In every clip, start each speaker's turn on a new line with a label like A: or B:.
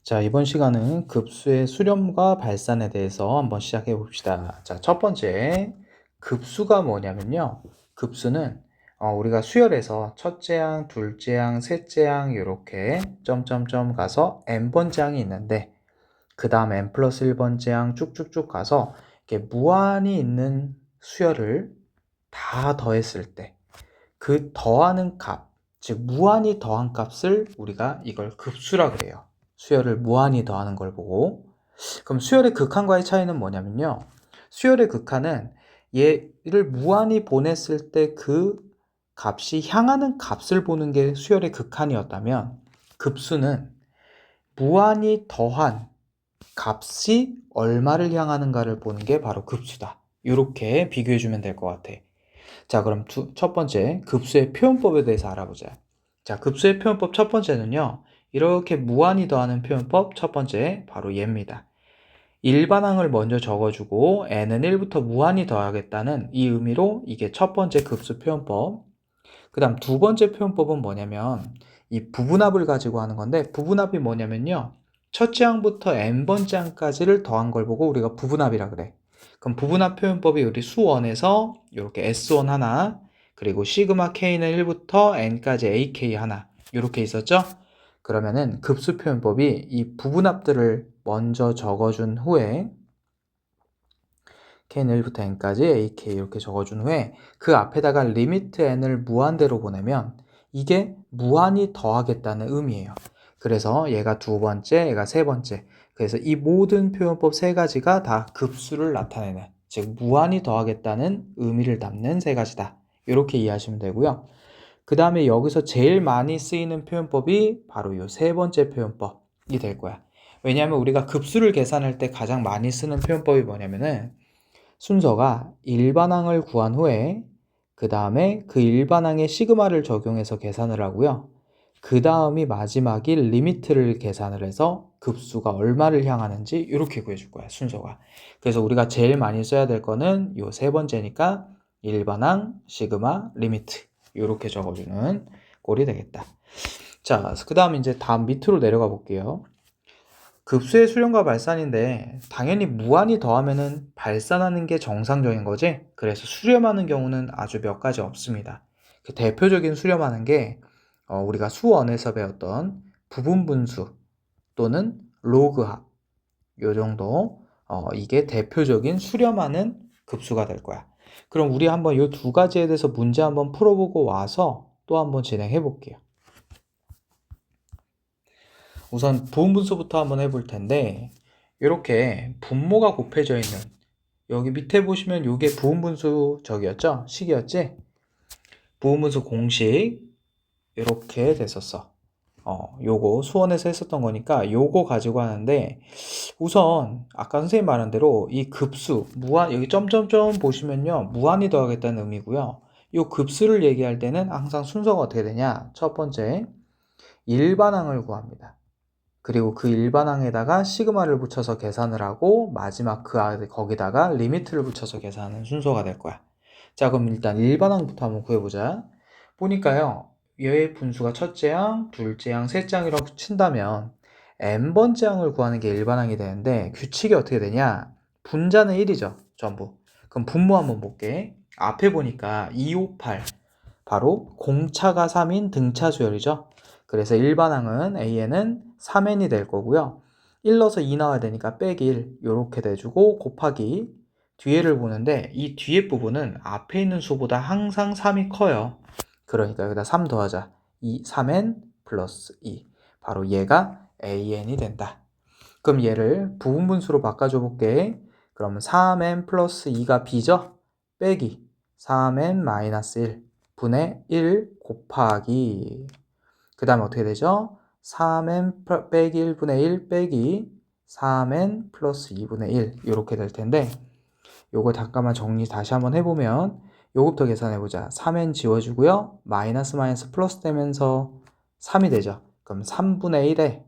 A: 자, 이번 시간은 급수의 수렴과 발산에 대해서 한번 시작해 봅시다. 자, 첫 번째, 급수가 뭐냐면요. 급수는 우리가 수열에서 첫째 항, 둘째 항, 셋째 항 이렇게 점점점 가서 n번째 항이 있는데 그 다음 n 플러스 1번째 항 쭉쭉쭉 가서 이렇게 무한히 있는 수열을 다 더했을 때 그 더하는 값, 즉 무한히 더한 값을 우리가 이걸 급수라 그래요. 수열을 무한히 더하는 걸 보고. 그럼 수열의 극한과의 차이는 뭐냐면요. 수열의 극한은 얘를 무한히 보냈을 때 그 값이 향하는 값을 보는 게 수열의 극한이었다면 급수는 무한히 더한 값이 얼마를 향하는가를 보는 게 바로 급수다. 이렇게 비교해 주면 될 것 같아. 자, 그럼 첫 번째 급수의 표현법에 대해서 알아보자. 자, 급수의 표현법 첫 번째는요. 이렇게 무한히 더하는 표현법 첫 번째 바로 얘입니다. 일반항을 먼저 적어주고 n은 1부터 무한히 더하겠다는 이 의미로 이게 첫 번째 급수 표현법. 그 다음 두 번째 표현법은 뭐냐면 이 부분합을 가지고 하는 건데 부분합이 뭐냐면요. 첫째 항부터 n번째 항까지를 더한 걸 보고 우리가 부분합이라 그래. 그럼 부분합 표현법이 우리 수원에서 이렇게 S1 하나 그리고 시그마 K는 1부터 N까지 AK 하나 이렇게 있었죠? 그러면은 급수 표현법이 이 부분합들을 먼저 적어준 후에 K는 1부터 N까지 AK 이렇게 적어준 후에 그 앞에다가 리미트 N을 무한대로 보내면 이게 무한히 더하겠다는 의미예요. 그래서 얘가 두 번째, 얘가 세 번째. 그래서 이 모든 표현법 세 가지가 다 급수를 나타내는, 즉 무한히 더하겠다는 의미를 담는 세 가지다. 이렇게 이해하시면 되고요. 그 다음에 여기서 제일 많이 쓰이는 표현법이 바로 이 세 번째 표현법이 될 거야. 왜냐하면 우리가 급수를 계산할 때 가장 많이 쓰는 표현법이 뭐냐면은 순서가 일반항을 구한 후에 그 다음에 그 일반항에 시그마를 적용해서 계산을 하고요. 그 다음이 마지막이 리미트를 계산을 해서 급수가 얼마를 향하는지 이렇게 구해줄 거야, 순서가. 그래서 우리가 제일 많이 써야 될 거는 요 세 번째니까 일반항, 시그마, 리미트 이렇게 적어주는 꼴이 되겠다. 자, 그 다음 이제 다음 밑으로 내려가 볼게요. 급수의 수렴과 발산인데 당연히 무한히 더하면은 발산하는 게 정상적인 거지. 그래서 수렴하는 경우는 아주 몇 가지 없습니다. 그 대표적인 수렴하는 게 우리가 수원에서 배웠던 부분분수 또는 로그합 요 정도 이게 대표적인 수렴하는 급수가 될 거야. 그럼 우리 한번 이 두 가지에 대해서 문제 한번 풀어보고 와서 또 한번 진행해 볼게요. 우선 부분분수부터 한번 해볼 텐데 이렇게 분모가 곱해져 있는 여기 밑에 보시면 이게 부분분수 저기였죠? 식이었지? 부분분수 공식 이렇게 됐었어. 요거 수원에서 했었던 거니까 요거 가지고 하는데 우선 아까 선생님 말한 대로 이 급수 무한 여기 점점점 보시면요 무한히 더하겠다는 의미고요. 요 급수를 얘기할 때는 항상 순서가 어떻게 되냐? 첫 번째 일반항을 구합니다. 그리고 그 일반항에다가 시그마를 붙여서 계산을 하고 마지막 거기다가 리미트를 붙여서 계산하는 순서가 될 거야. 자, 그럼 일단 일반항부터 한번 구해보자. 보니까요, 얘의 분수가 첫째 항, 둘째 항, 셋째 항이라고 친다면 n번째 항을 구하는 게 일반항이 되는데 규칙이 어떻게 되냐? 분자는 1이죠, 전부. 그럼 분모 한번 볼게. 앞에 보니까 258, 바로 공차가 3인 등차 수열이죠. 그래서 일반항은 AN은 3n이 될 거고요. 1 넣어서 2 나와야 되니까 빼기 1 이렇게 돼주고 곱하기 뒤에를 보는데 이 뒤에 부분은 앞에 있는 수보다 항상 3이 커요. 그러니까 여기다 3 더하자. 3n 플러스 2 바로 얘가 AN이 된다. 그럼 얘를 부분분수로 바꿔줘 볼게. 그러면 3n 플러스 2가 b죠? 빼기 3n 마이너스 1 분의 1 곱하기 그 다음에 어떻게 되죠? 3n 빼기 1분의 1 빼기 3n 플러스 2분의 1 이렇게 될 텐데 요거 잠깐만 정리 다시 한번 해보면 요거부터 계산해보자. 3n 지워주고요. 마이너스 마이너스 플러스 되면서 3이 되죠. 그럼 3분의 1에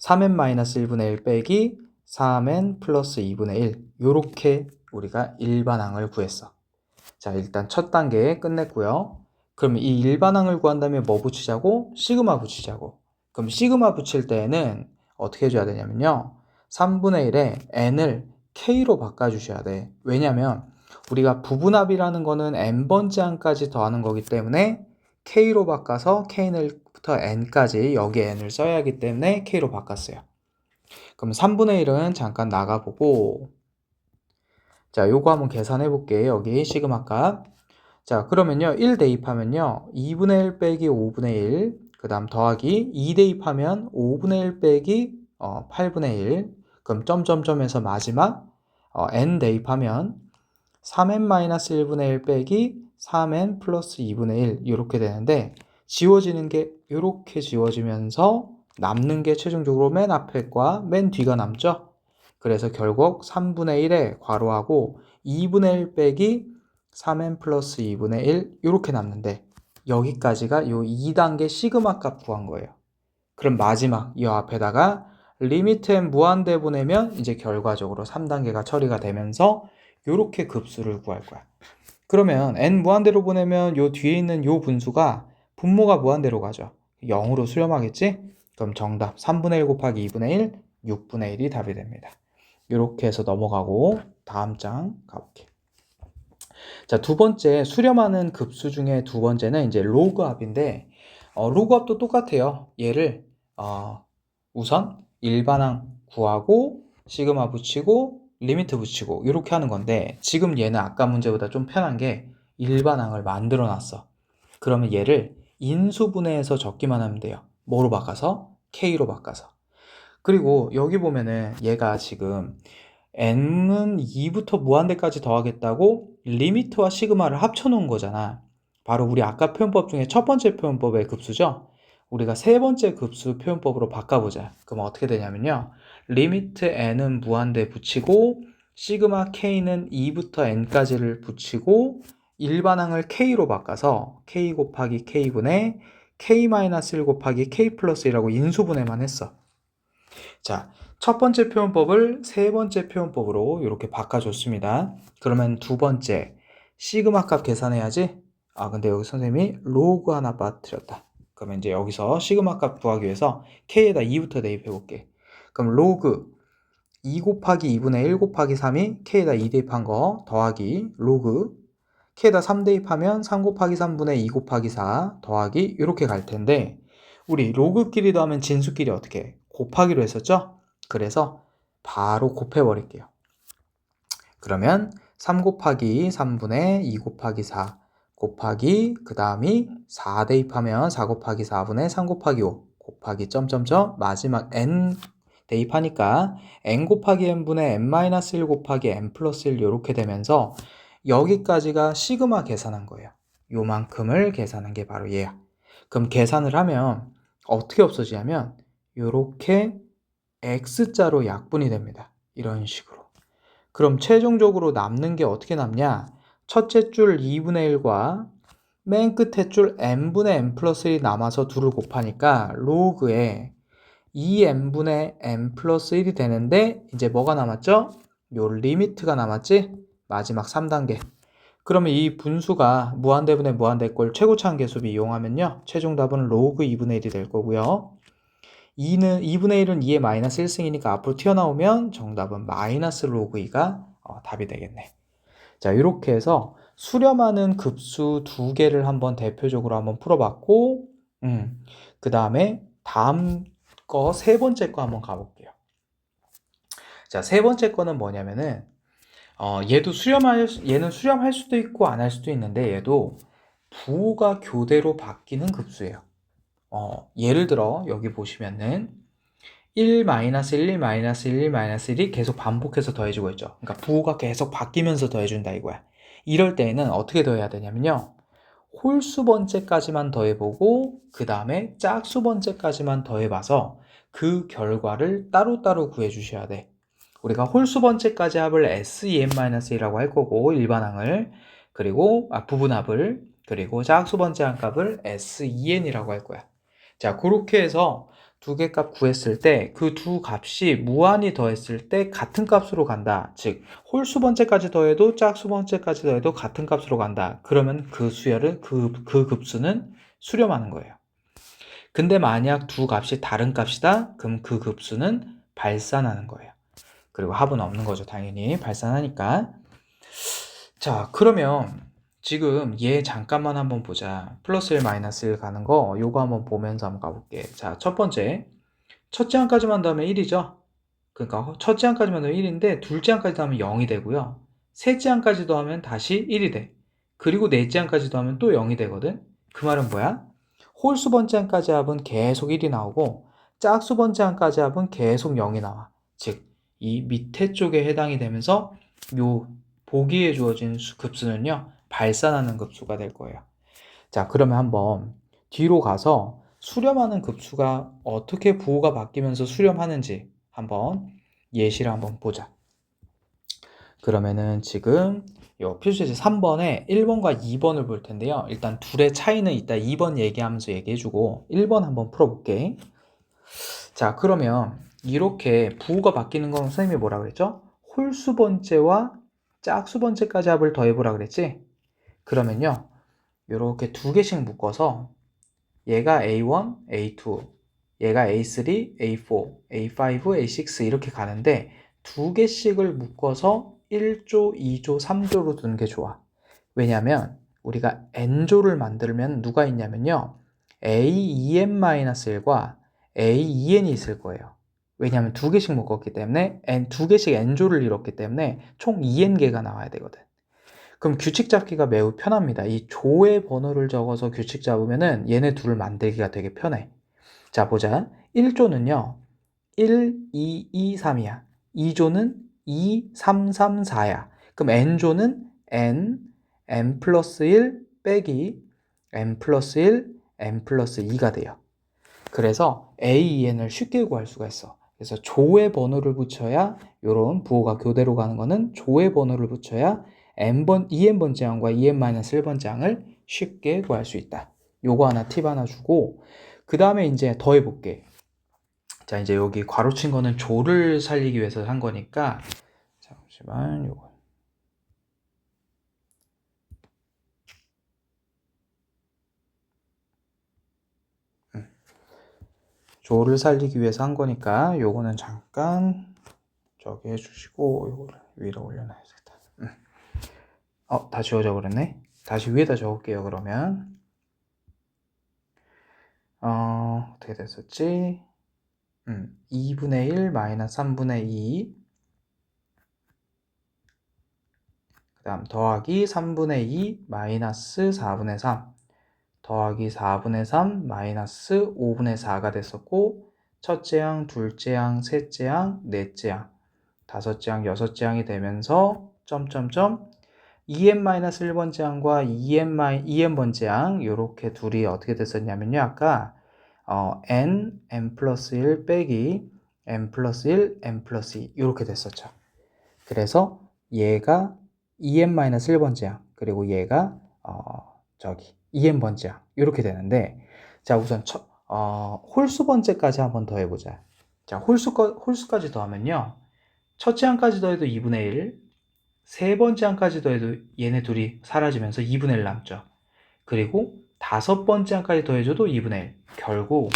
A: 3n 마이너스 1분의 1 빼기 3n 플러스 2분의 1 요렇게 우리가 일반항을 구했어. 자, 일단 첫 단계 끝냈고요. 그럼 이 일반항을 구한 다음에 뭐 붙이자고? 시그마 붙이자고. 그럼 시그마 붙일 때에는 어떻게 해줘야 되냐면요. 3분의 1에 n을 k로 바꿔주셔야 돼. 왜냐면 우리가 부분합이라는 거는 n번째 항까지 더하는 거기 때문에 k로 바꿔서 k부터 n까지 여기에 n을 써야 하기 때문에 k로 바꿨어요. 그럼 3분의 1은 잠깐 나가보고, 자, 요거 한번 계산해 볼게요. 여기 시그마 값. 자, 그러면요 1 대입하면요 2분의 1 빼기 5분의 1, 그 다음 더하기 2 대입하면 5분의 1 빼기 8분의 1, 그럼 점점점에서 마지막 n 대입하면 3n-1분의 1 빼기 3n 플러스 2분의 1 이렇게 되는데, 지워지는 게 이렇게 지워지면서 남는 게 최종적으로 맨 앞에 과 맨 뒤가 남죠. 그래서 결국 3분의 1에 괄호하고 2분의 1 빼기 3n 플러스 2분의 1 이렇게 남는데, 여기까지가 요 2단계 시그마 값 구한 거예요. 그럼 마지막 이 앞에다가 리미트 n 무한대 보내면 이제 결과적으로 3단계가 처리가 되면서 요렇게 급수를 구할 거야. 그러면 n 무한대로 보내면 요 뒤에 있는 요 분수가 분모가 무한대로 가죠. 0으로 수렴하겠지? 그럼 정답 3분의 1 곱하기 2분의 1, 6분의 1이 답이 됩니다. 이렇게 해서 넘어가고 다음 장 가볼게요. 자, 두 번째 수렴하는 급수 중에 두 번째는 이제 로그합인데, 로그합도 똑같아요. 얘를 우선 일반항 구하고 시그마 붙이고 리미트 붙이고 이렇게 하는 건데, 지금 얘는 아까 문제보다 좀 편한 게 일반항을 만들어 놨어. 그러면 얘를 인수분해해서 적기만 하면 돼요. 뭐로 바꿔서? K로 바꿔서. 그리고 여기 보면은 얘가 지금 n은 2부터 무한대까지 더하겠다고 리미트와 시그마를 합쳐 놓은 거잖아. 바로 우리 아까 표현법 중에 첫 번째 표현법의 급수죠. 우리가 세 번째 급수 표현법으로 바꿔보자. 그럼 어떻게 되냐면요, 리미트 n은 무한대 붙이고 시그마 k는 2부터 n까지를 붙이고 일반항을 k로 바꿔서 k 곱하기 k분의 k-1 곱하기 k 플러스 1이라고 인수분해만 했어. 자, 첫 번째 표현법을 세 번째 표현법으로 이렇게 바꿔줬습니다. 그러면 두 번째, 시그마 값 계산해야지? 근데 여기 선생님이 로그 하나 빠뜨렸다. 그러면 이제 여기서 시그마 값 구하기 위해서 k에다 2부터 대입해 볼게. 그럼 로그 2 곱하기 2분의 1 곱하기 3이 k에다 2 대입한 거 더하기 로그 k에다 3 대입하면 3 곱하기 3분의 2 곱하기 4 더하기 이렇게 갈 텐데, 우리 로그끼리 더하면 진수끼리 어떻게 해? 곱하기로 했었죠? 그래서 바로 곱해 버릴게요. 그러면 3 곱하기 3분의 2 곱하기 4 곱하기 그 다음이 4 대입하면 4 곱하기 4분의 3 곱하기 5 곱하기 점점점 마지막 n 대입하니까 n 곱하기 n분의 n-1 곱하기 n 플러스 1 이렇게 되면서 여기까지가 시그마 계산한 거예요. 요만큼을 계산한 게 바로 얘야. 그럼 계산을 하면 어떻게 없어지냐면 요렇게 X자로 약분이 됩니다. 이런 식으로. 그럼 최종적으로 남는 게 어떻게 남냐? 첫째 줄 2분의 1과 맨 끝에 줄 n분의 n 플러스 1이 남아서 둘을 곱하니까 로그에 2n분의 n 플러스 1이 되는데, 이제 뭐가 남았죠? 요 리미트가 남았지? 마지막 3단계. 그러면 이 분수가 무한대분의 무한대꼴 최고차항계수비 이용하면요, 최종 답은 로그 2분의 1이 될 거고요. 2분의 1은 2의 마이너스 1승이니까 앞으로 튀어나오면 정답은 마이너스 로그 2가 답이 되겠네. 자, 이렇게 해서 수렴하는 급수 두 개를 한번 대표적으로 한번 풀어봤고, 그 다음에 다음 거 세 번째 거 한번 가볼게요. 자, 세 번째 거는 뭐냐면은 얘는 수렴할 수도 있고 안 할 수도 있는데, 얘도 부호가 교대로 바뀌는 급수예요. 예를 들어 여기 보시면은 1-1, 1-1, 1-1이 계속 반복해서 더해지고 있죠. 그러니까 부호가 계속 바뀌면서 더해준다 이거야. 이럴 때에는 어떻게 더해야 되냐면요, 홀수 번째까지만 더해보고 그 다음에 짝수 번째까지만 더해봐서 그 결과를 따로따로 구해주셔야 돼. 우리가 홀수 번째까지 합을 SEN-1이라고 할 거고, 일반항을, 그리고 부분합을, 그리고 짝수 번째 항값을 SEN이라고 할 거야. 자, 그렇게 해서 두 개 값 구했을 때 그 두 값이 무한히 더했을 때 같은 값으로 간다. 즉 홀수 번째까지 더해도 짝수 번째까지 더해도 같은 값으로 간다. 그러면 그 수열은 그 급수는 수렴하는 거예요. 근데 만약 두 값이 다른 값이다? 그럼 그 급수는 발산하는 거예요. 그리고 합은 없는 거죠. 당연히 발산하니까. 자, 그러면 지금 얘 잠깐만 한번 보자. 플러스 1, 마이너스 1 가는 거 요거 한번 보면서 한번 가볼게. 자, 첫 번째 첫째 항까지만 더하면 1이죠. 그러니까 첫째 항까지만 더하면 1인데 둘째 항까지 더하면 0이 되고요. 셋째 항까지 더하면 다시 1이 돼. 그리고 넷째 항까지 더하면 또 0이 되거든. 그 말은 뭐야? 홀수 번째 항까지 합은 계속 1이 나오고 짝수 번째 항까지 합은 계속 0이 나와. 즉, 이 밑에 쪽에 해당이 되면서 요 보기에 주어진 급수는요, 발산하는 급수가 될 거예요. 자, 그러면 한번 뒤로 가서 수렴하는 급수가 어떻게 부호가 바뀌면서 수렴하는지 한번 예시를 한번 보자. 그러면은 지금 요 필수제 3번에 1번과 2번을 볼 텐데요. 일단 둘의 차이는 이따 2번 얘기하면서 얘기해주고 1번 한번 풀어볼게. 자, 그러면 이렇게 부호가 바뀌는 건 선생님이 뭐라 그랬죠? 홀수 번째와 짝수 번째까지 합을 더해보라 그랬지? 그러면요, 이렇게 두 개씩 묶어서 얘가 A1, A2, 얘가 A3, A4, A5, A6 이렇게 가는데 두 개씩을 묶어서 1조, 2조, 3조로 두는 게 좋아. 왜냐면 우리가 N조를 만들면 누가 있냐면요, A2N-1과 A2N이 있을 거예요. 왜냐면 두 개씩 묶었기 때문에 두 개씩 N조를 이뤘기 때문에 총 2N개가 나와야 되거든. 그럼 규칙 잡기가 매우 편합니다. 이 조의 번호를 적어서 규칙 잡으면은 얘네 둘 만들기가 되게 편해. 자, 보자. 1조는요, 1, 2, 2, 3이야. 2조는 2, 3, 3, 4야. 그럼 n조는 n 플러스 1 빼기 n 플러스 1, n 플러스 2가 돼요. 그래서 a,n을 쉽게 구할 수가 있어. 그래서 조의 번호를 붙여야, 요런 부호가 교대로 가는 거는 조의 번호를 붙여야 2n번째 항과 2n-1번째 항을 쉽게 구할 수 있다. 요거 하나 팁 하나 주고, 그 다음에 이제 더 해볼게. 자, 이제 여기 괄호친 거는 조를 살리기 위해서 한 거니까, 잠시만, 요거. 조를 살리기 위해서 한 거니까, 요거는 잠깐 저기 해주시고, 요거를 위로 올려놔야겠다. 다 지워져 버렸네. 다시 위에다 적을게요, 그러면. 어떻게 됐었지? 2분의 1 마이너스 3분의 2, 그 다음 더하기 3분의 2 마이너스 4분의 3, 더하기 4분의 3 마이너스 5분의 4가 됐었고, 첫째 항, 둘째 항, 셋째 항, 넷째 항, 다섯째 항, 여섯째 항이 되면서 점점점 2n-1번째 항과 2n번째 항, 요렇게 둘이 어떻게 됐었냐면요, 아까 n 플러스 1 빼기 n 플러스 1, n 플러스 2 이렇게 됐었죠. 그래서 얘가 2n-1번째 항, 그리고 얘가 저기 2n번째 항 이렇게 되는데, 자, 우선 홀수 번째까지 한번 더 해보자. 자, 홀수까지 더하면요, 첫째 항까지 더해도 2분의 1, 세 번째 항까지 더해도 얘네 둘이 사라지면서 2분의 1 남죠. 그리고 다섯 번째 항까지 더해줘도 2분의 1. 결국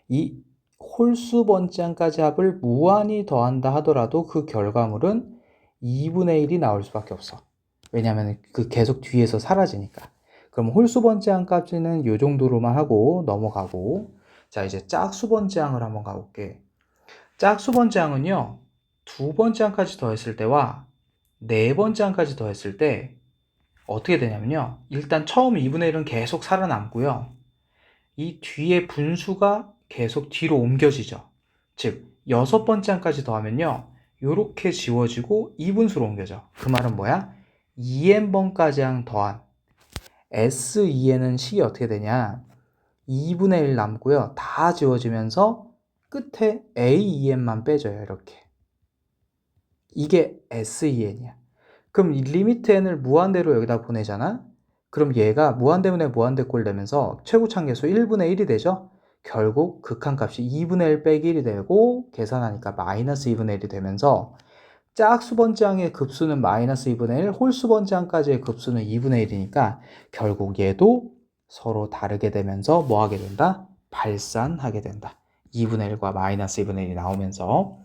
A: 이 홀수 번째 항까지 합을 무한히 더한다 하더라도 그 결과물은 2분의 1이 나올 수밖에 없어. 왜냐하면 그 계속 뒤에서 사라지니까. 그럼 홀수 번째 항까지는 이 정도로만 하고 넘어가고, 자, 이제 짝수 번째 항을 한번 가볼게. 짝수 번째 항은요, 두 번째 항까지 더했을 때와 네 번째 항까지 더했을 때 어떻게 되냐면요, 일단 처음 2분의 1은 계속 살아남고요, 이 뒤에 분수가 계속 뒤로 옮겨지죠. 즉 여섯 번째 항까지 더하면요, 요렇게 지워지고 2분수로 옮겨져. 그 말은 뭐야? 2n번까지 항 더한 S2n은 식이 어떻게 되냐, 2분의 1 남고요, 다 지워지면서 끝에 A2n만 빼져요. 이렇게. 이게 S2n이야. 그럼 이 리미트 n을 무한대로 여기다 보내잖아? 그럼 얘가 무한대분의 무한대꼴 되면서 최고차계수 1분의 1이 되죠? 결국 극한값이 2분의 1 빼기 1이 되고, 계산하니까 마이너스 2분의 1이 되면서 짝수 번째 항의 급수는 마이너스 2분의 1, 홀수 번째 항까지의 급수는 2분의 1이니까 결국 얘도 서로 다르게 되면서 뭐 하게 된다? 발산하게 된다. 2분의 1과 마이너스 2분의 1이 나오면서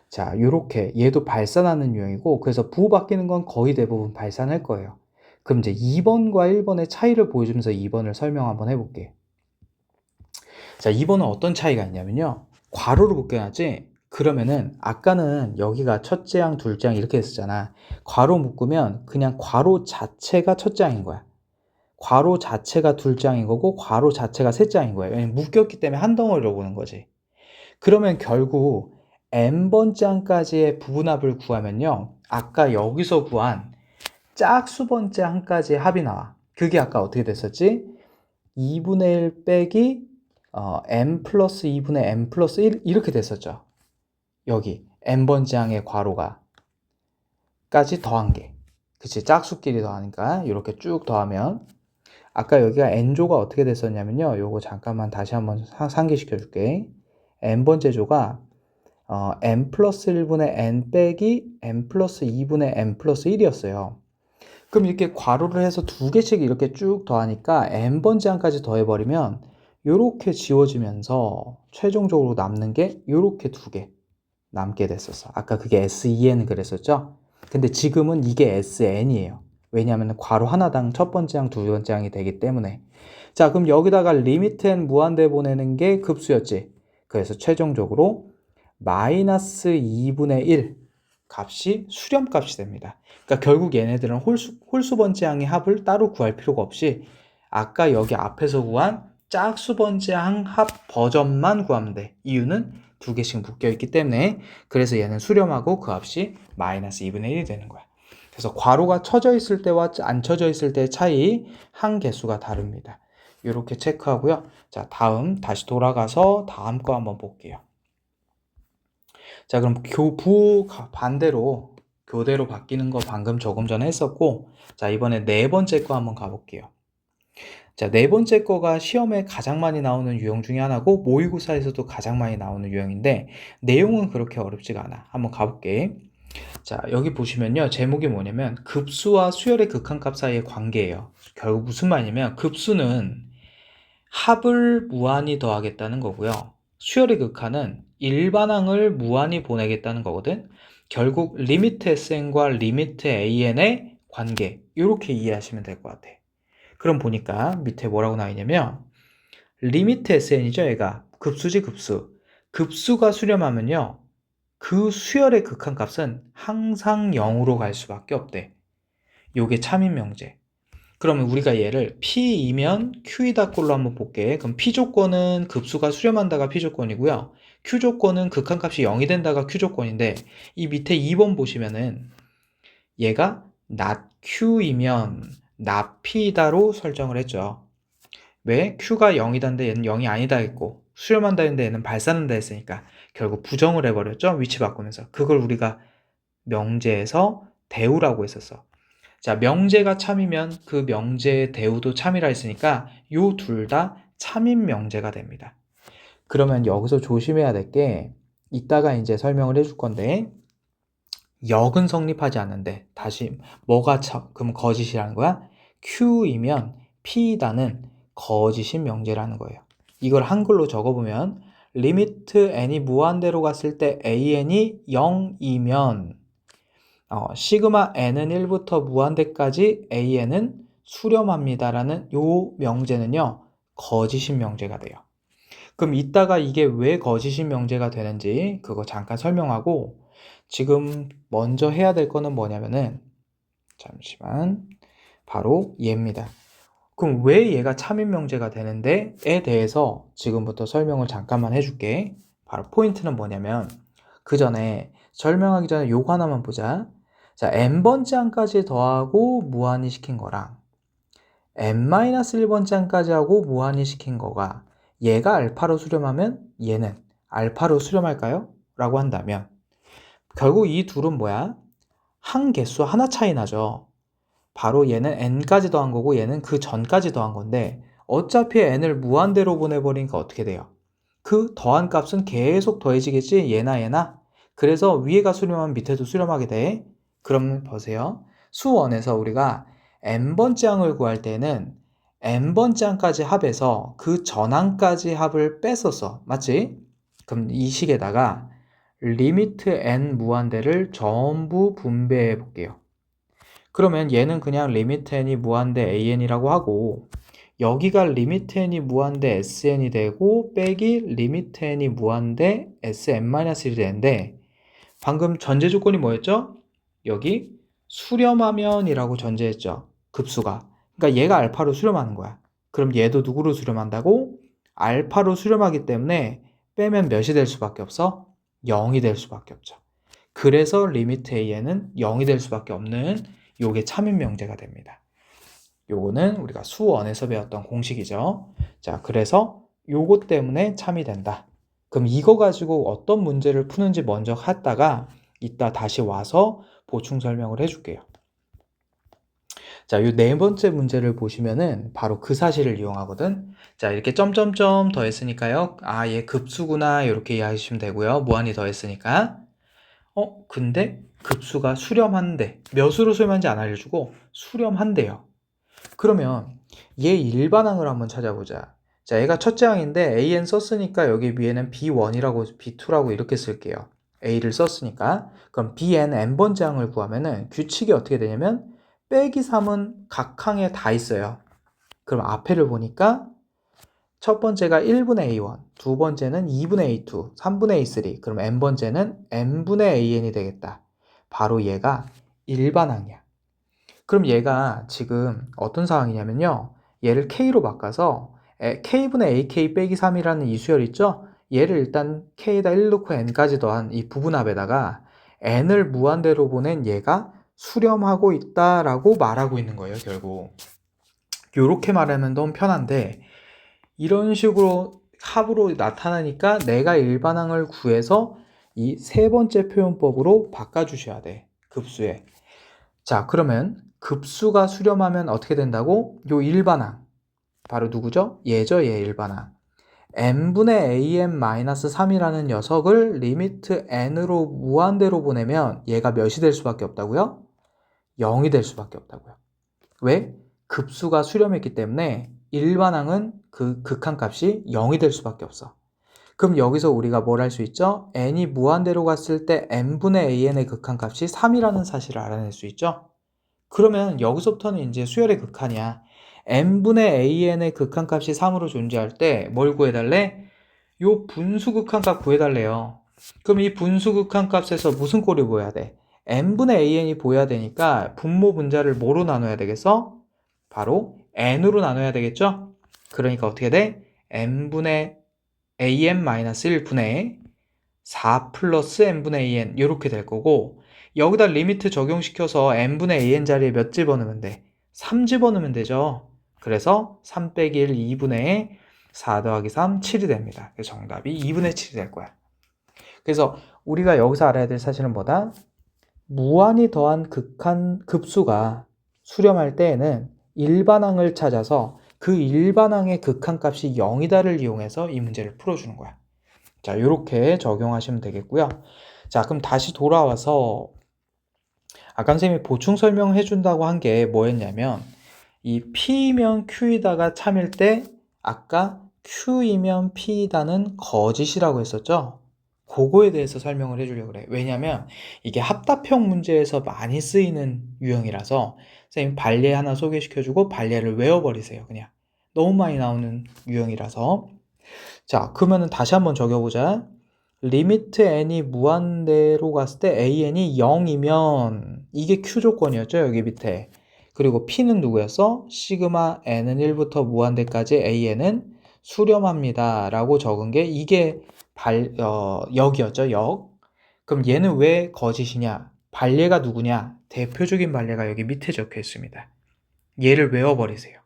A: 자, 요렇게 얘도 발산하는 유형이고 그래서 부호 바뀌는 건 거의 대부분 발산할 거예요. 그럼 이제 2번과 1번의 차이를 보여주면서 2번을 설명 한번 해볼게. 자, 2번은 어떤 차이가 있냐면요. 괄호로 묶여놨지? 그러면은 아까는 여기가 첫째 항, 둘째 항 이렇게 했었잖아. 괄호 묶으면 그냥 괄호 자체가 첫째 항인 거야. 괄호 자체가 둘째 항인 거고 괄호 자체가 셋째 항인 거예요. 왜냐면 묶였기 때문에 한 덩어리로 보는 거지. 그러면 결국 n번째 항까지의 부분합을 구하면요. 아까 여기서 구한 짝수번째 항까지의 합이 나와. 그게 아까 어떻게 됐었지? 2분의 1 빼기 n 플러스 2분의 n 플러스 1 이렇게 됐었죠. 여기 n번째 항의 괄호가 까지 더한 게. 그치? 짝수끼리 더하니까 이렇게 쭉 더하면 아까 여기가 n조가 어떻게 됐었냐면요. 요거 잠깐만 다시 한번 상기시켜 줄게. n번째 조가 n 플러스 1분의 n 빼기 n 플러스 2분의 n 플러스 1이었어요. 그럼 이렇게 괄호를 해서 두 개씩 이렇게 쭉 더하니까 n번째 항까지 더해버리면 이렇게 지워지면서 최종적으로 남는 게 이렇게 두 개 남게 됐었어. 아까 그게 SEN 그랬었죠? 근데 지금은 이게 SN이에요. 왜냐하면 괄호 하나당 첫 번째 항, 두 번째 항이 되기 때문에. 자, 그럼 여기다가 리미트 n 무한대 보내는 게 급수였지. 그래서 최종적으로 마이너스 2분의 1 값이 수렴값이 됩니다. 그러니까 결국 얘네들은 홀수번째 항의 합을 따로 구할 필요가 없이 아까 여기 앞에서 구한 짝수번째 항 합 버전만 구하면 돼. 이유는 두 개씩 묶여있기 때문에. 그래서 얘는 수렴하고 그 합이 마이너스 2분의 1이 되는 거야. 그래서 괄호가 쳐져 있을 때와 안 쳐져 있을 때의 차이 항 개수가 다릅니다. 이렇게 체크하고요. 자, 다음 다시 돌아가서 다음 거 한번 볼게요. 자, 그럼 부호 반대로 교대로 바뀌는 거 방금 조금 전에 했었고, 자, 이번에 네 번째 거 한번 가볼게요. 자, 네 번째 거가 시험에 가장 많이 나오는 유형 중에 하나고 모의고사에서도 가장 많이 나오는 유형인데 내용은 그렇게 어렵지가 않아. 한번 가볼게. 자, 여기 보시면요. 제목이 뭐냐면 급수와 수열의 극한값 사이의 관계예요. 결국 무슨 말이냐면 급수는 합을 무한히 더하겠다는 거고요. 수열의 극한은 일반항을 무한히 보내겠다는 거거든. 결국 리미트 SN과 리미트 AN의 관계 이렇게 이해하시면 될 것 같아. 그럼 보니까 밑에 뭐라고 나와 있냐면 리미트 SN이죠. 얘가 급수지 급수. 급수가 수렴하면요. 그 수열의 극한값은 항상 0으로 갈 수밖에 없대. 요게 참인 명제. 그러면 우리가 얘를 P이면 Q이다 꼴로 한번 볼게. 그럼 P 조건은 급수가 수렴한다가 P 조건이고요. Q 조건은 극한값이 0이 된다가 Q 조건인데 이 밑에 2번 보시면은 얘가 not Q이면 not P다로 설정을 했죠. 왜? Q가 0이다인데 얘는 0이 아니다 했고 수렴한다 했는데 얘는 발산한다 했으니까 결국 부정을 해버렸죠. 위치 바꾸면서. 그걸 우리가 명제에서 대우라고 했었어. 자, 명제가 참이면 그 명제의 대우도 참이라 했으니까 요 둘 다 참인 명제가 됩니다. 그러면 여기서 조심해야 될 게 이따가 이제 설명을 해줄 건데 역은 성립하지 않는데 다시 뭐가 그럼 거짓이라는 거야? Q이면 P다는 거짓인 명제라는 거예요. 이걸 한글로 적어보면 리미트 n이 무한대로 갔을 때 an이 0이면 시그마 n은 1부터 무한대까지 an은 수렴합니다라는 요 명제는요 거짓인 명제가 돼요. 그럼 이따가 이게 왜 거짓인 명제가 되는지 그거 잠깐 설명하고 지금 먼저 해야 될 거는 뭐냐면은 잠시만 바로 얘입니다. 그럼 왜 얘가 참인 명제가 되는데에 대해서 지금부터 설명을 잠깐만 해줄게. 바로 포인트는 뭐냐면 그 전에 설명하기 전에 요거 하나만 보자. 자, n번째 항까지 더하고 무한히 시킨 거랑 n-1번째 항까지 하고 무한히 시킨 거가 얘가 알파로 수렴하면 얘는 알파로 수렴할까요? 라고 한다면 결국 이 둘은 뭐야? 한 개수 하나 차이 나죠. 바로 얘는 n까지 더한 거고 얘는 그 전까지 더한 건데 어차피 n을 무한대로 보내버리니까 어떻게 돼요? 그 더한 값은 계속 더해지겠지? 얘나. 그래서 위에가 수렴하면 밑에도 수렴하게 돼. 그럼 보세요. 수원에서 우리가 n번째 항을 구할 때는 n번째 항까지 합해서 그 전항까지 합을 뺐었어. 맞지? 그럼 이 식에다가 리미트 n 무한대를 전부 분배해 볼게요. 그러면 얘는 그냥 리미트 n이 무한대 an이라고 하고 여기가 리미트 n이 무한대 sn이 되고 빼기 리미트 n이 무한대 sn-1이 되는데 방금 전제 조건이 뭐였죠? 여기 수렴하면이라고 전제했죠. 급수가. 그러니까 얘가 알파로 수렴하는 거야. 그럼 얘도 누구로 수렴한다고? 알파로 수렴하기 때문에 빼면 몇이 될 수밖에 없어? 0이 될 수밖에 없죠. 그래서 리미트 an은 0이 될 수밖에 없는 요게 참인 명제가 됩니다. 요거는 우리가 수원에서 배웠던 공식이죠. 자, 그래서 요거 때문에 참이 된다. 그럼 이거 가지고 어떤 문제를 푸는지 먼저 했다가 이따 다시 와서 보충 설명을 해줄게요. 자, 요 네 번째 문제를 보시면은 바로 그 사실을 이용하거든. 자, 이렇게 점점점 더했으니까요. 아, 얘 급수구나 이렇게 이해하시면 되고요. 무한히 더했으니까. 근데 급수가 수렴한대. 몇으로 수렴한지 안 알려주고 수렴한대요. 그러면 얘 일반항을 한번 찾아보자. 자, 얘가 첫째 항인데 an 썼으니까 여기 위에는 b1이라고 b2라고 이렇게 쓸게요. a를 썼으니까. 그럼 bn n번째 항을 구하면은 규칙이 어떻게 되냐면 빼기 3은 각 항에 다 있어요. 그럼 앞에를 보니까 첫 번째가 1분의 a1, 두 번째는 2분의 a2, 3분의 a3. 그럼 n번째는 n분의 an이 되겠다. 바로 얘가 일반항이야. 그럼 얘가 지금 어떤 상황이냐면요. 얘를 k로 바꿔서 k분의 ak 빼기 3이라는 이 수열 있죠? 얘를 일단 k에다 1 넣고 n까지 더한 이 부분합에다가 n을 무한대로 보낸 얘가 수렴하고 있다라고 말하고 있는 거예요, 결국. 이렇게 말하면 너무 편한데 이런 식으로 합으로 나타나니까 내가 일반항을 구해서 이 세 번째 표현법으로 바꿔주셔야 돼, 급수에. 자, 그러면 급수가 수렴하면 어떻게 된다고? 요 일반항 바로 누구죠? 얘죠, 얘 일반항. n분의 an-3이라는 녀석을 리미트 n으로 무한대로 보내면 얘가 몇이 될 수밖에 없다고요? 0이 될 수밖에 없다고요. 왜? 급수가 수렴했기 때문에 일반항은 그 극한값이 0이 될 수밖에 없어. 그럼 여기서 우리가 뭘 할 수 있죠? n이 무한대로 갔을 때 n분의 an의 극한값이 3이라는 사실을 알아낼 수 있죠? 그러면 여기서부터는 이제 수열의 극한이야. n분의 an의 극한값이 3으로 존재할 때 뭘 구해달래? 요 분수 극한값 구해달래요. 그럼 이 분수 극한값에서 무슨 꼴이 보여야 돼? n분의 an이 보여야 되니까 분모 분자를 뭐로 나눠야 되겠어? 바로 n으로 나눠야 되겠죠? 그러니까 어떻게 돼? n분의 an-1분의 4 플러스 n분의 an 이렇게 될 거고 여기다 리미트 적용시켜서 n분의 an 자리에 몇 집어넣으면 돼? 3 집어넣으면 되죠. 그래서 3 빼기 1, 2분의 4 더하기 3, 7이 됩니다. 그래서 정답이 2분의 7이 될 거야. 그래서 우리가 여기서 알아야 될 사실은 뭐다? 무한히 더한 극한 급수가 수렴할 때에는 일반항을 찾아서 그 일반항의 극한값이 0이다를 이용해서 이 문제를 풀어주는 거야. 자, 이렇게 적용하시면 되겠고요. 자, 그럼 다시 돌아와서 아까 선생님이 보충 설명해 준다고 한 게 뭐였냐면 이 P이면 Q이다가 참일 때 아까 Q이면 P이다는 거짓이라고 했었죠? 그거에 대해서 설명을 해주려고 그래. 왜냐면 이게 합답형 문제에서 많이 쓰이는 유형이라서 선생님 발례 하나 소개시켜주고 발례를 외워버리세요. 그냥 너무 많이 나오는 유형이라서. 자, 그러면은 다시 한번 적어보자. 리미트 n이 무한대로 갔을 때 an이 0이면 이게 q 조건이었죠, 여기 밑에. 그리고 p는 누구였어? 시그마 n은 1부터 무한대까지 an은 수렴합니다 라고 적은 게 이게 역이었죠, 역. 그럼 얘는 왜 거짓이냐? 발례가 누구냐? 대표적인 발례가 여기 밑에 적혀 있습니다. 얘를 외워버리세요.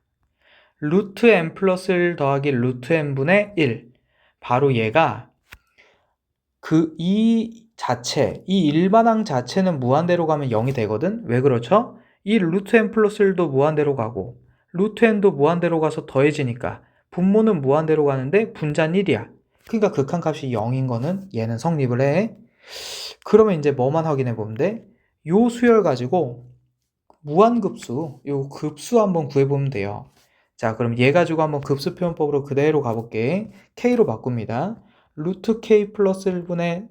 A: 루트 n 플러스 1 더하기 루트 n분의 1. 바로 얘가 이 일반항 자체는 무한대로 가면 0이 되거든? 왜 그렇죠? 이 루트 n 플러스 1도 무한대로 가고 루트 n도 무한대로 가서 더해지니까 분모는 무한대로 가는데 분자는 1이야. 그러니까 극한값이 0인 거는 얘는 성립을 해. 그러면 이제 뭐만 확인해 보면 돼? 요 수열 가지고 무한급수, 요 급수 한번 구해보면 돼요. 자, 그럼 얘 가지고 한번 급수 표현법으로 그대로 가볼게. K로 바꿉니다. 루트 K 플러스 1분의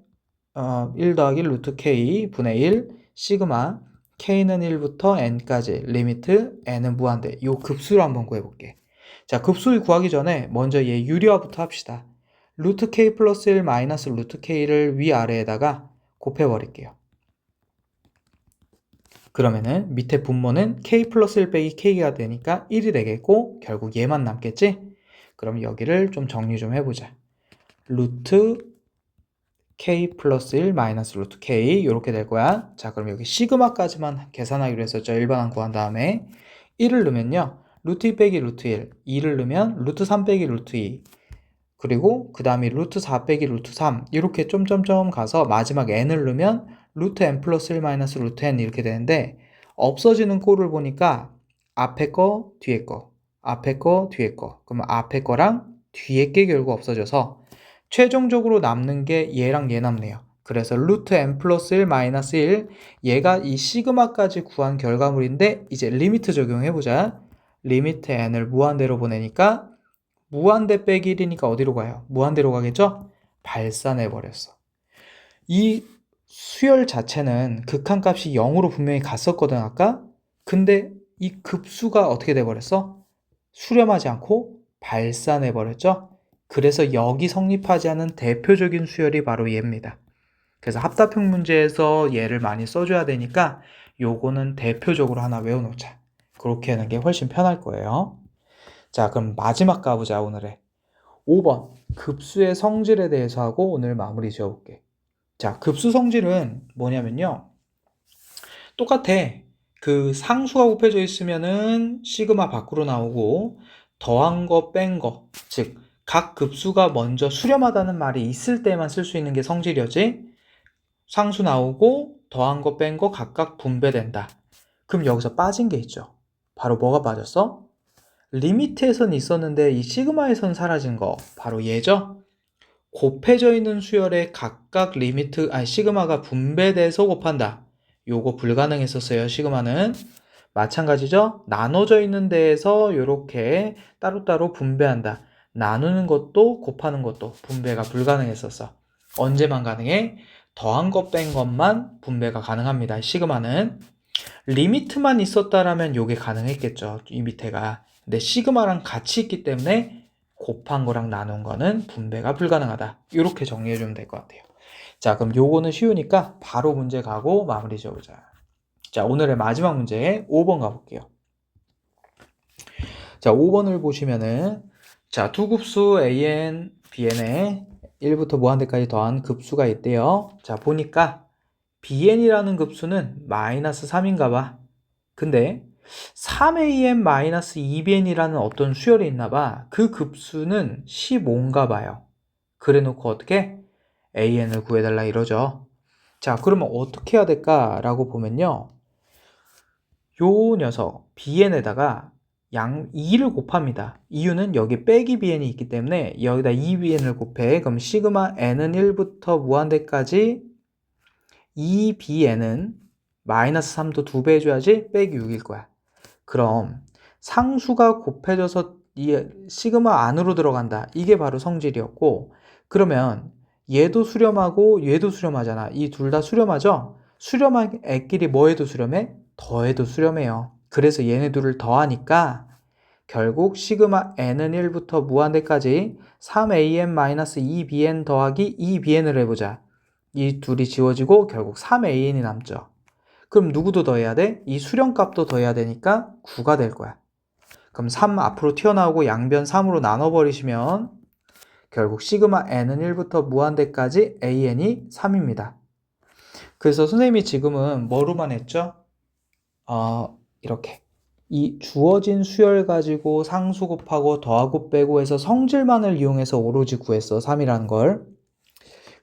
A: 1 더하기 루트 K 분의 1 시그마 K는 1부터 N까지 리미트 N은 무한대. 요 급수를 한번 구해볼게. 자, 급수를 구하기 전에 먼저 얘 유리화부터 합시다. 루트 K 플러스 1 마이너스 루트 K를 위아래에다가 곱해버릴게요. 그러면은 밑에 분모는 K 플러스 1 빼기 K가 되니까 1이 되겠고 결국 얘만 남겠지? 그럼 여기를 좀 정리 좀 해보자. 루트 K 플러스 1 마이너스 루트 K 이렇게 될 거야. 자, 그럼 여기 시그마까지만 계산하기로 했었죠. 일반항 구한 다음에 1을 넣으면요. 루트 2 빼기 루트 1, 2를 넣으면 루트 3 빼기 루트 2 그리고 그 다음에 루트 4 빼기 루트 3 이렇게 점점점 가서 마지막 n을 넣으면 루트 n 플러스 1 마이너스 루트 n 이렇게 되는데 없어지는 꼴을 보니까 앞에 거 뒤에 거 앞에 거 뒤에 거 그러면 앞에 거랑 뒤에 게 결국 없어져서 최종적으로 남는 게 얘랑 얘 남네요. 그래서 루트 n 플러스 1 마이너스 1 얘가 이 시그마까지 구한 결과물인데 이제 리미트 적용해보자. 리미트 n을 무한대로 보내니까 무한대 빼기 1이니까 어디로 가요? 무한대로 가겠죠? 발산해버렸어. 이 수열 자체는 극한값이 0으로 분명히 갔었거든 아까? 근데 이 급수가 어떻게 돼버렸어? 수렴하지 않고 발산해버렸죠? 그래서 여기 성립하지 않은 대표적인 수열이 바로 얘입니다. 그래서 합답형 문제에서 얘를 많이 써줘야 되니까 요거는 대표적으로 하나 외워놓자. 그렇게 하는 게 훨씬 편할 거예요. 자, 그럼 마지막 가보자, 오늘의. 5번. 급수의 성질에 대해서 하고 오늘 마무리 지어볼게. 자, 급수 성질은 뭐냐면요. 똑같아. 그 상수가 곱해져 있으면은 시그마 밖으로 나오고 더한 거, 뺀 거. 즉, 각 급수가 먼저 수렴하다는 말이 있을 때만 쓸 수 있는 게 성질이었지. 상수 나오고 더한 거, 뺀 거 각각 분배된다. 그럼 여기서 빠진 게 있죠. 바로 뭐가 빠졌어? 리미트에선 있었는데 이 시그마에선 사라진 거 바로 얘죠. 곱해져 있는 수열에 각각 시그마가 분배돼서 곱한다. 요거 불가능했었어요. 시그마는 마찬가지죠. 나눠져 있는 데에서 이렇게 따로따로 분배한다. 나누는 것도 곱하는 것도 분배가 불가능했었어. 언제만 가능해? 더한 것 뺀 것만 분배가 가능합니다. 시그마는 리미트만 있었다라면 요게 가능했겠죠. 이 밑에가. 근데 시그마랑 같이 있기 때문에 곱한 거랑 나눈 거는 분배가 불가능하다. 이렇게 정리해주면 될 것 같아요. 자, 그럼 요거는 쉬우니까 바로 문제 가고 마무리 지어보자. 자, 오늘의 마지막 문제 5번 가볼게요. 자, 5번을 보시면은 자, 두 급수 an, bn에 1부터 무한대까지 더한 급수가 있대요. 자, 보니까 bn이라는 급수는 마이너스 3인가 봐. 근데 3am-2bn이라는 어떤 수열이 있나 봐. 그 급수는 15인가 봐요. 그래 놓고 어떻게? an을 구해달라 이러죠. 자, 그러면 어떻게 해야 될까라고 보면요. 요 녀석 bn에다가 2를 곱합니다. 이유는 여기 빼기 bn이 있기 때문에 여기다 2bn을 곱해. 그럼 시그마 n은 1부터 무한대까지 2bn은 마이너스 3도 2배 해줘야지 빼기 6일 거야. 그럼 상수가 곱해져서 이 시그마 안으로 들어간다. 이게 바로 성질이었고 그러면 얘도 수렴하고 얘도 수렴하잖아. 이 둘 다 수렴하죠? 수렴한 애끼리 뭐해도 수렴해? 더해도 수렴해요. 그래서 얘네 둘을 더하니까 결국 시그마 n은 1부터 무한대까지 3am-2bn 더하기 2bn을 해보자. 이 둘이 지워지고 결국 3an이 남죠. 그럼 누구도 더해야 돼? 이 수렴값도 더해야 되니까 9가 될 거야. 그럼 3 앞으로 튀어나오고 양변 3으로 나눠버리시면 결국 시그마 n은 1부터 무한대까지 an이 3입니다. 그래서 선생님이 지금은 뭐로만 했죠? 이렇게 이 주어진 수열 가지고 상수 곱하고 더하고 빼고 해서 성질만을 이용해서 오로지 구했어. 3이라는 걸.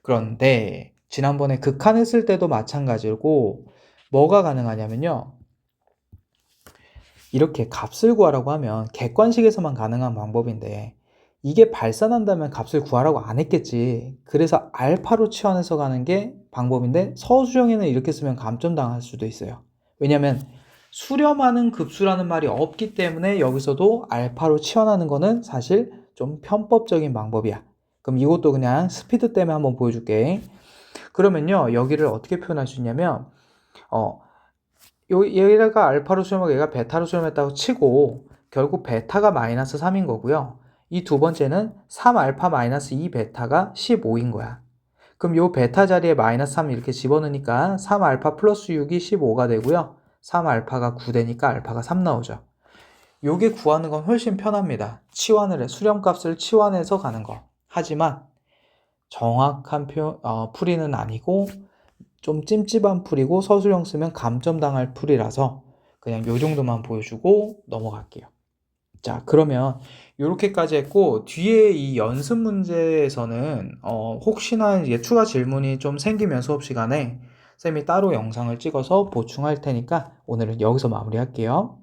A: 그런데 지난번에 극한했을 때도 마찬가지고 뭐가 가능하냐면요. 이렇게 값을 구하라고 하면 객관식에서만 가능한 방법인데 이게 발산한다면 값을 구하라고 안 했겠지. 그래서 알파로 치환해서 가는 게 방법인데 서술형에는 이렇게 쓰면 감점 당할 수도 있어요. 왜냐면 수렴하는 급수라는 말이 없기 때문에 여기서도 알파로 치환하는 거는 사실 좀 편법적인 방법이야. 그럼 이것도 그냥 스피드 때문에 한번 보여줄게. 그러면요, 여기를 어떻게 표현할 수 있냐면, 얘가 알파로 수렴하고 얘가 베타로 수렴했다고 치고, 결국 베타가 마이너스 3인 거고요. 이 두 번째는 3알파 마이너스 2베타가 15인 거야. 그럼 요 베타 자리에 마이너스 3 이렇게 집어넣으니까 3알파 플러스 6이 15가 되고요. 3알파가 9 되니까 알파가 3 나오죠. 요게 구하는 건 훨씬 편합니다. 수렴값을 치환해서 가는 거. 하지만 정확한 풀이는 아니고 좀 찜찜한 풀이고 서술형 쓰면 감점당할 풀이라서 그냥 요 정도만 보여주고 넘어갈게요. 자, 그러면 이렇게까지 했고 뒤에 이 연습 문제에서는 혹시나 이제 추가 질문이 좀 생기면 수업 시간에 쌤이 따로 영상을 찍어서 보충할 테니까 오늘은 여기서 마무리할게요.